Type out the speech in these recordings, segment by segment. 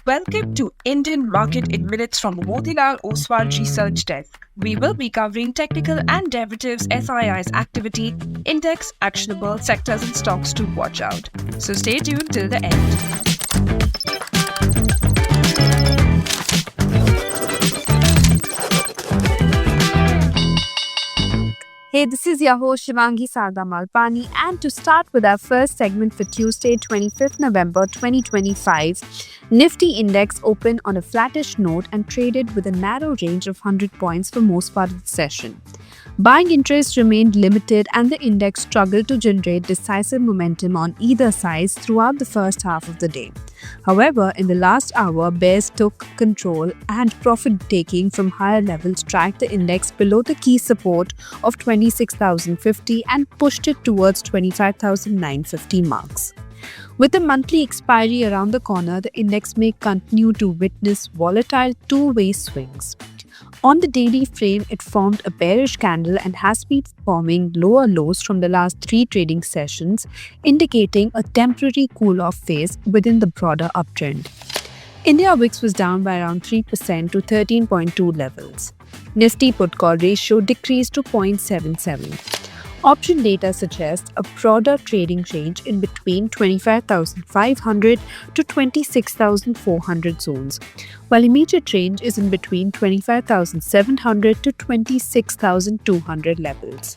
Welcome to Indian Market in Minutes from Motilal Oswal Research Desk. We will be covering technical and derivatives SII's activity, index, actionable sectors and stocks to watch out. So stay tuned till the end. Hey, this is your host Shivangi Sarda Malpani, and to start with our first segment for Tuesday, 25th November 2025, Nifty Index opened on a flattish note and traded with a narrow range of 100 points for most part of the session. Buying interest remained limited and the index struggled to generate decisive momentum on either side throughout the first half of the day. However, in the last hour, bears took control and profit-taking from higher levels dragged the index below the key support of 26,050 and pushed it towards 25,950 marks. With the monthly expiry around the corner, the index may continue to witness volatile two-way swings. On the daily frame, it formed a bearish candle and has been forming lower lows from the last three trading sessions, indicating a temporary cool-off phase within the broader uptrend. India VIX was down by around 3% to 13.2 levels. Nifty put-call ratio decreased to 0.77. Option data suggests a broader trading range in between 25,500 to 26,400 zones, while immediate range is in between 25,700 to 26,200 levels.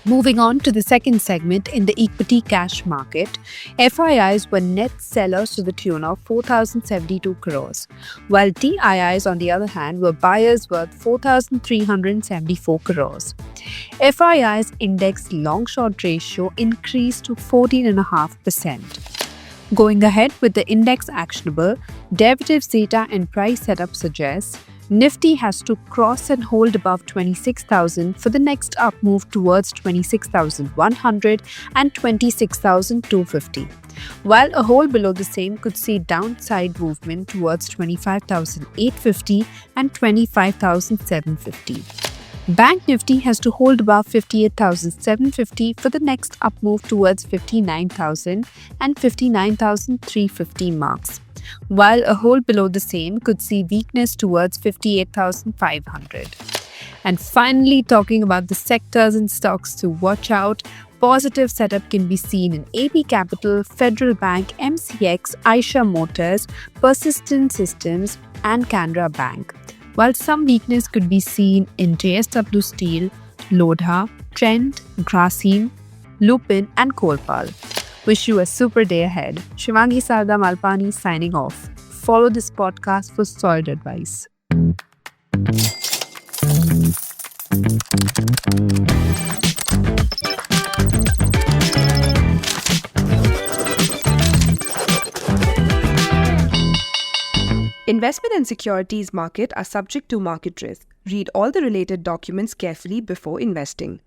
Moving on to the second segment in the equity cash market, FIIs were net sellers to the tune of 4,072 crores, while DIIs on the other hand were buyers worth 4,374 crores. FII's index long-short ratio increased to 14.5%. Going ahead with the index actionable, derivatives data and price setup suggests Nifty has to cross and hold above 26,000 for the next up move towards 26,100 and 26,250, while a hold below the same could see downside movement towards 25,850 and 25,750. Bank Nifty has to hold above 58,750 for the next up move towards 59,000 and 59,350 marks, while a hold below the same could see weakness towards 58,500. And finally, talking about the sectors and stocks to watch out, positive setup can be seen in AP Capital, Federal Bank, MCX, Eicher Motors, Persistent Systems, and Canara Bank, while some weakness could be seen in JSW Steel, Lodha, Trent, Grasim, Lupin, and Kolpal. Wish you a super day ahead. Shivangi Sarda Malpani signing off. Follow this podcast for solid advice. Investment and securities market are subject to market risk. Read all the related documents carefully before investing.